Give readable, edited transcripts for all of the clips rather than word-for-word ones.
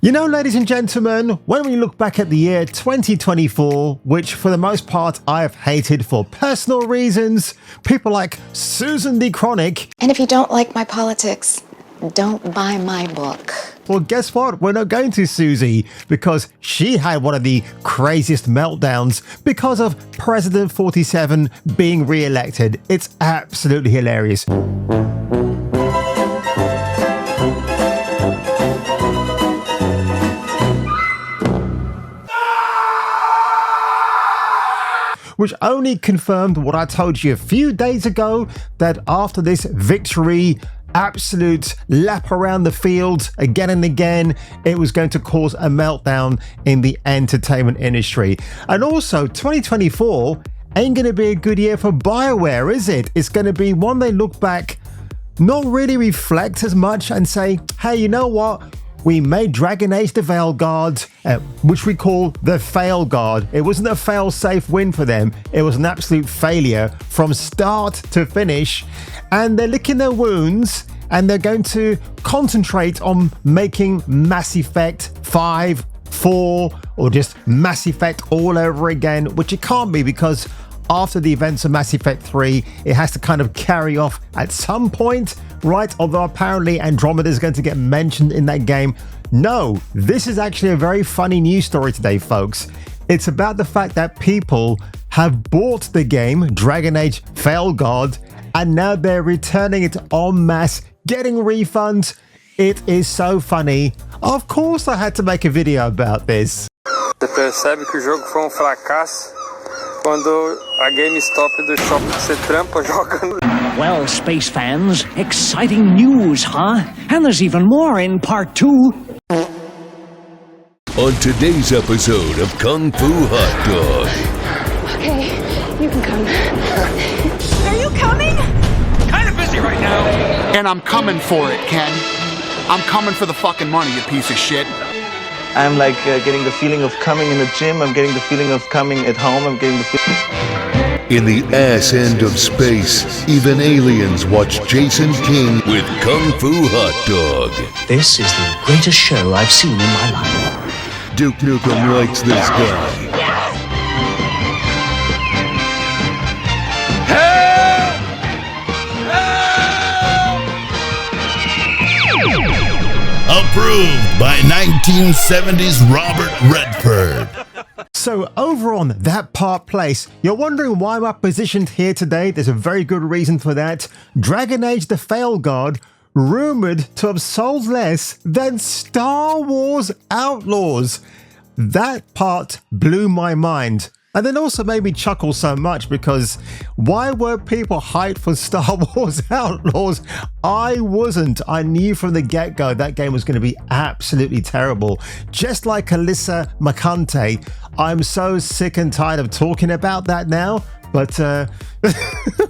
You know, ladies and gentlemen, when we look back at the year 2024, which for the most part I have hated for personal reasons, people like Susan the Chronic. And if you don't like my politics, don't buy my book. Well, guess what? We're not going to Susie because she had one of the craziest meltdowns because of President 47 being re-elected. It's absolutely hilarious. Which only confirmed what I told you a few days ago, that after this victory, absolute lap around the field again and again, it was going to cause a meltdown in the entertainment industry. And also, 2024 ain't going to be a good year for BioWare, is it? It's going to be one they look back, not really reflect as much and say, hey, you know what? We made Dragon Age Veilguard, which we call the Veilguard. It wasn't a fail-safe win for them. It was an absolute failure from start to finish. And they're licking their wounds and they're going to concentrate on making Mass Effect 5, 4, or just Mass Effect all over again, which it can't be because after the events of Mass Effect 3, it has to kind of carry off at some point, right? Although apparently Andromeda is going to get mentioned in that game. No, this is actually a very funny news story today, folks. It's about the fact that people have bought the game, Dragon Age Veilguard, and now they're returning it en masse, getting refunds. It is so funny. Of course I had to make a video about this. Você percebe que o jogo foi fracasso quando a GameStop do shopping que você trampa joga. Well, space fans, exciting news, huh? And there's even more in part 2. On today's episode of Kung Fu Hot Dog. Okay, you can come. Are you coming? Kind of busy right now. And I'm coming for it, Ken. I'm coming for the fucking money, you piece of shit. I'm like getting the feeling of coming in the gym. I'm getting the feeling of coming at home. I'm getting the feeling. In the ass end of space, even aliens watch Jason King with Kung Fu Hot Dog. This is the greatest show I've seen in my life. Duke Nukem likes this guy. Approved by 1970s Robert Redford. So over on That Part Place, you're wondering why I'm positioned here today. There's a very good reason for that. Dragon Age Veilguard rumored to have sold less than Star Wars Outlaws. That part blew my mind. And then also made me chuckle so much because why were people hyped for Star Wars Outlaws? I wasn't. I knew from the get-go that game was going to be absolutely terrible. Just like Alyssa McConte, I'm so sick and tired of talking about that now. But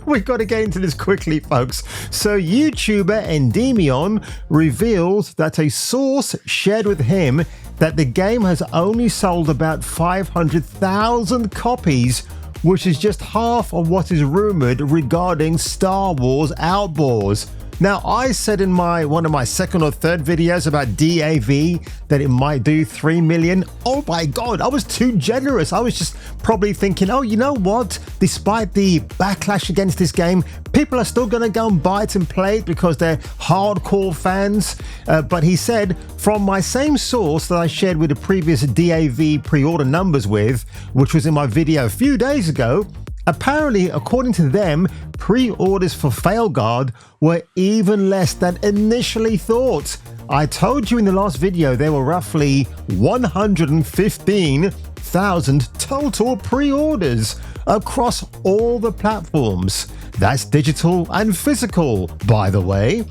we've got to get into this quickly, folks. So YouTuber Endymion revealed that a source shared with him that the game has only sold about 500,000 copies, which is just half of what is rumored regarding Star Wars Outlaws. Now, I said in one of my second or third videos about DAV that it might do 3 million. Oh my God, I was too generous. I was just probably thinking, oh, you know what? Despite the backlash against this game, people are still going to go and buy it and play it because they're hardcore fans. But he said, from my same source that I shared with the previous DAV pre-order numbers with, which was in my video a few days ago, apparently, according to them, pre-orders for Veilguard were even less than initially thought. I told you in the last video there were roughly 115,000 total pre-orders across all the platforms. That's digital and physical, by the way.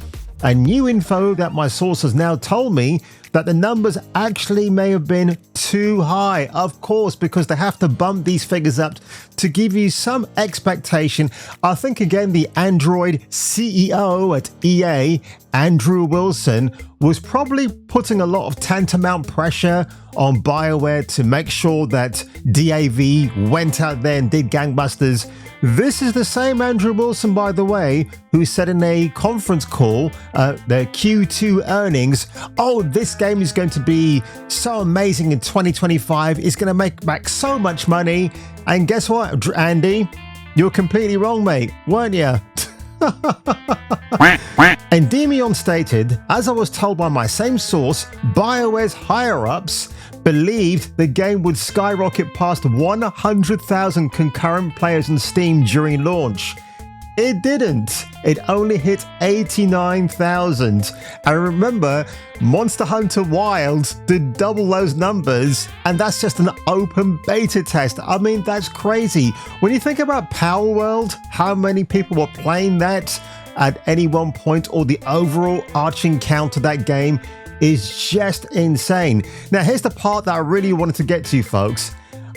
And new info that my source has now told me that the numbers actually may have been too high, of course, because they have to bump these figures up to give you some expectation. I think, again, the Android CEO at EA, Andrew Wilson, was probably putting a lot of tantamount pressure on BioWare to make sure that DAV went out there and did gangbusters This is the same Andrew Wilson, by the way, who said in a conference call, their Q2 earnings, oh, this game is going to be so amazing in 2025. It's going to make back so much money. And guess what, Andy? You're completely wrong, mate, weren't you? And Demion stated, as I was told by my same source, BioWare's higher-ups believed the game would skyrocket past 100,000 concurrent players on Steam during launch. It didn't. It only hit 89,000. And remember, Monster Hunter Wilds did double those numbers, and that's just an open beta test. I mean, that's crazy. When you think about Power World, how many people were playing that at any one point, or the overall arching count of that game is just insane. Now, here's the part that I really wanted to get to, folks.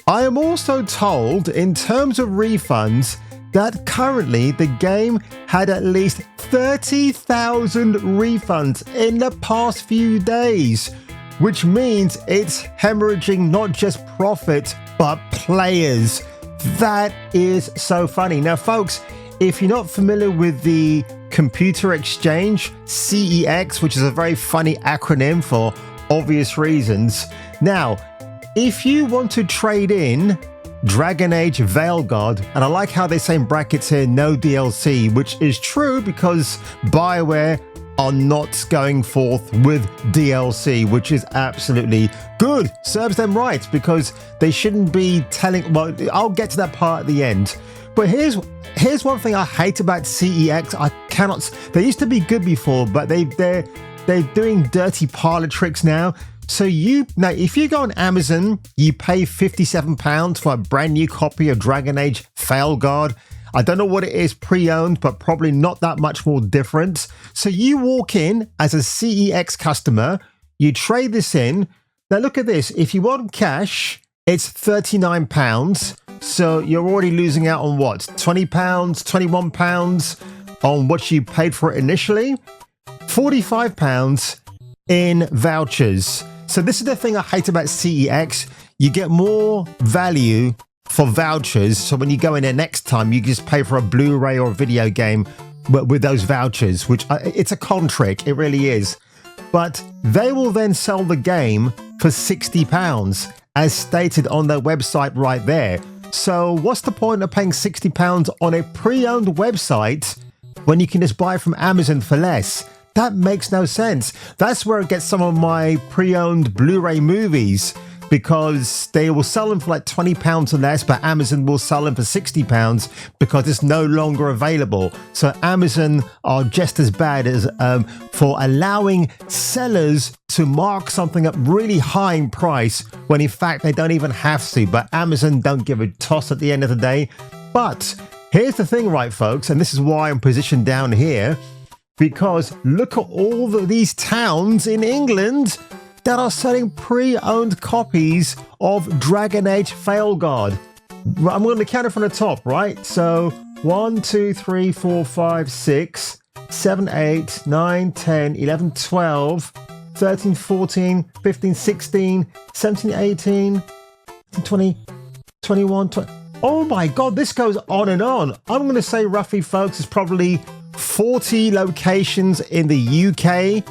I am also told, in terms of refunds, that currently the game had at least 30,000 refunds in the past few days, which means it's hemorrhaging not just profit, but players. That is so funny. Now, folks, if you're not familiar with the Computer Exchange, CEX, which is a very funny acronym for obvious reasons. Now, if you want to trade in Dragon Age Veilguard, and I like how they say in brackets here, no DLC, which is true because BioWare are not going forth with DLC, which is absolutely good. Serves them right, because they shouldn't be telling, well, I'll get to that part at the end. But here's one thing I hate about CEX. I cannot, they used to be good before, but they're doing dirty parlor tricks now. So now, if you go on Amazon, you pay £57 for a brand new copy of Dragon Age Veilguard. I don't know what it is pre-owned, but probably not that much more difference. So you walk in as a CEX customer, you trade this in. Now look at this. If you want cash, it's £39. So you're already losing out on what? £20, £21 on what you paid for it initially. £45 in vouchers. So this is the thing I hate about CEX. You get more value for vouchers. So when you go in there next time, you just pay for a Blu-ray or a video game with those vouchers, which it's a con trick. It really is. But they will then sell the game for £60, as stated on their website right there. So what's the point of paying £60 on a pre-owned website when you can just buy it from Amazon for less? That makes no sense. That's where I get some of my pre-owned Blu-ray movies, because they will sell them for like £20 or less, but Amazon will sell them for £60 because it's no longer available. So Amazon are just as bad as for allowing sellers to mark something up really high in price when in fact they don't even have to. But Amazon don't give a toss at the end of the day. But here's the thing, right, folks, and this is why I'm positioned down here. Because look at all these towns in England that are selling pre-owned copies of Dragon Age Veilguard. I'm going to count it from the top, right? So 1, 2, 3, 4, 5, 6, 7, 8, 9, 10, 11, 12, 13, 14, 15, 16, 17, 18, 20, 21, 20. Oh my God, this goes on and on. I'm going to say roughly, folks, it's probably 40 locations in the UK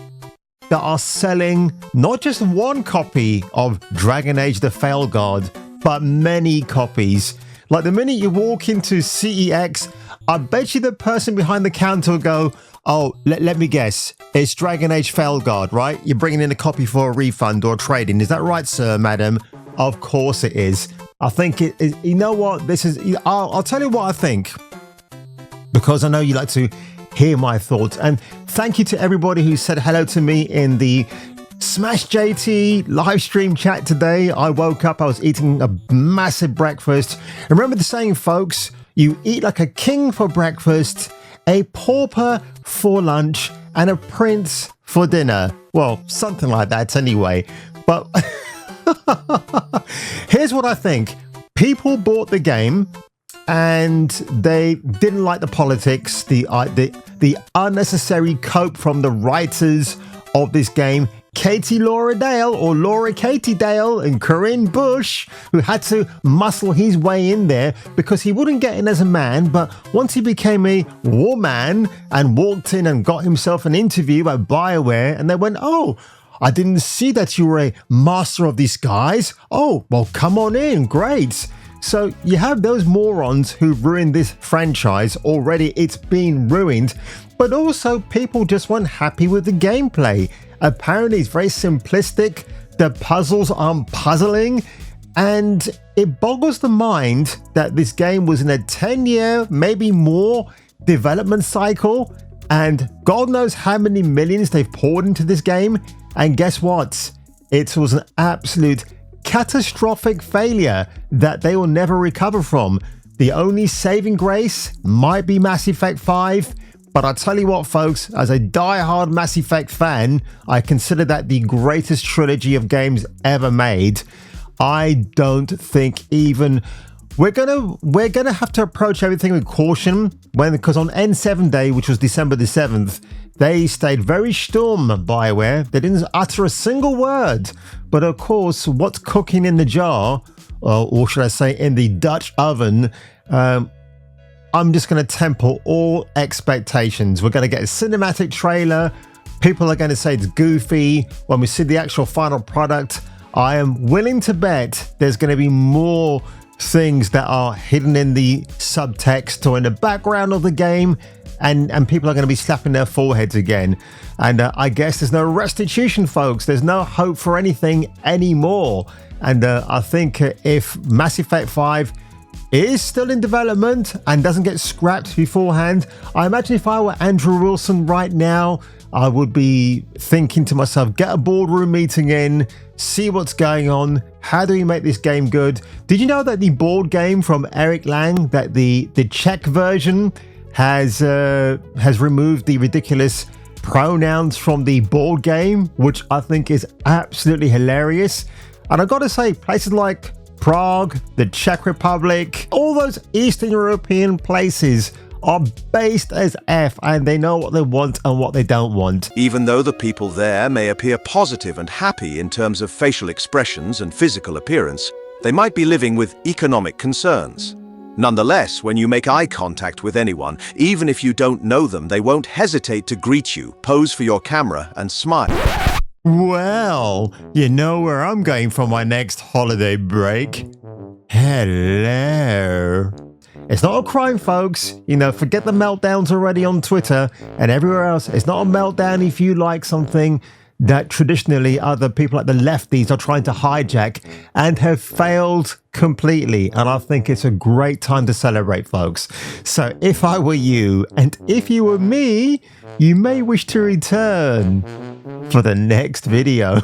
that are selling not just one copy of Dragon Age the Veilguard, but many copies. Like the minute you walk into CEX, I bet you the person behind the counter will go, oh, let me guess, it's Dragon Age Veilguard, right? You're bringing in a copy for a refund or trading. Is that right, sir, madam? Of course it is. I think it is. You know what? This is, I'll tell you what I think, because I know you like to hear my thoughts. And thank you to everybody who said hello to me in the Smash JT live stream chat today. I woke up, I was eating a massive breakfast. Remember the saying, folks, you eat like a king for breakfast, a pauper for lunch, and a prince for dinner. Well, something like that anyway. But here's what I think. People bought the game and they didn't like the politics, the unnecessary cope from the writers of this game. Katie Laura Dale or Laura Katie Dale and Corinne Bush, who had to muscle his way in there because he wouldn't get in as a man, but once he became a woman and walked in and got himself an interview at BioWare, and they went, "Oh, I didn't see that you were a master of disguise. Oh, well, come on in, great." So you have those morons who ruined this franchise. Already it's been ruined, but also people just weren't happy with the gameplay. Apparently it's very simplistic, the puzzles aren't puzzling, and it boggles the mind that this game was in a 10-year, maybe more, development cycle, and God knows how many millions they've poured into this game, and guess what? It was an absolute catastrophic failure that they will never recover from. The only saving grace might be Mass Effect 5, but I'll tell you what, folks, as a die-hard Mass Effect fan, I consider that the greatest trilogy of games ever made. I don't think even we're gonna have to approach everything with caution because on N7 Day, which was December the 7th, they stayed very stum, BioWare. They didn't utter a single word. But of course, what's cooking in the jar, or should I say in the Dutch oven, I'm just going to temper all expectations. We're going to get a cinematic trailer. People are going to say it's goofy. When we see the actual final product, I am willing to bet there's going to be more things that are hidden in the subtext or in the background of the game, and people are going to be slapping their foreheads again. And I guess there's no restitution, folks. There's no hope for anything anymore. And I think if Mass Effect 5 is still in development and doesn't get scrapped beforehand, I imagine if I were Andrew Wilson right now, I would be thinking to myself, get a boardroom meeting in, see what's going on. How do we make this game good? Did you know that the board game from Eric Lang, that the Czech version has removed the ridiculous pronouns from the board game, which I think is absolutely hilarious. And I've got to say, places like Prague, the Czech Republic, all those Eastern European places are based as F, and they know what they want and what they don't want. Even though the people there may appear positive and happy in terms of facial expressions and physical appearance, they might be living with economic concerns. Nonetheless, when you make eye contact with anyone, even if you don't know them, they won't hesitate to greet you, pose for your camera, and smile. Well, you know where I'm going for my next holiday break. Hello. It's not a crime, folks. You know, forget the meltdowns already on Twitter and everywhere else. It's not a meltdown if you like something that traditionally other people like the lefties are trying to hijack and have failed completely. And I think it's a great time to celebrate, folks. So if I were you, and if you were me, you may wish to return for the next video.